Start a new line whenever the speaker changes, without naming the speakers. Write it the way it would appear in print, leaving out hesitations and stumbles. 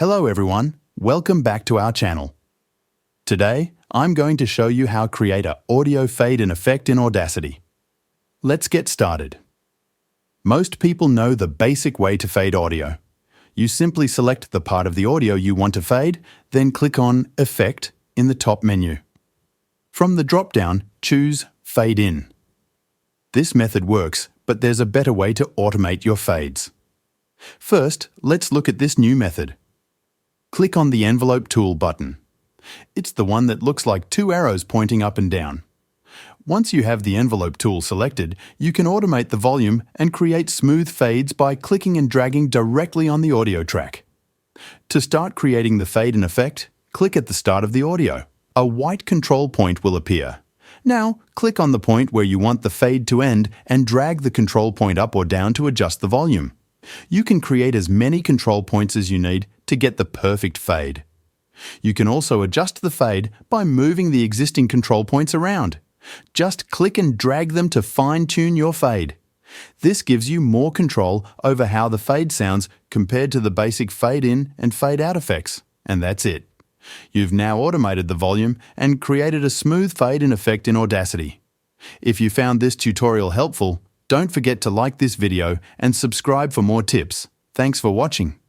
Hello everyone, welcome back to our channel. Today, I'm going to show you how to create an audio fade in effect in Audacity. Let's get started. Most people know the basic way to fade audio. You simply select the part of the audio you want to fade, then click on Effect in the top menu. From the drop-down, choose Fade In. This method works, but there's a better way to automate your fades. First, let's look at this new method. Click on the Envelope Tool button. It's the one that looks like two arrows pointing up and down. Once you have the envelope tool selected, you can automate the volume and create smooth fades by clicking and dragging directly on the audio track. To start creating the fade in effect, click at the start of the audio. A white control point will appear. Now, click on the point where you want the fade to end and drag the control point up or down to adjust the volume. You can create as many control points as you need to get the perfect fade. You can also adjust the fade by moving the existing control points around. Just click and drag them to fine-tune your fade. This gives you more control over how the fade sounds compared to the basic fade-in and fade-out effects. And that's it. You've now automated the volume and created a smooth fade-in effect in Audacity. If you found this tutorial helpful, don't forget to like this video and subscribe for more tips. Thanks for watching.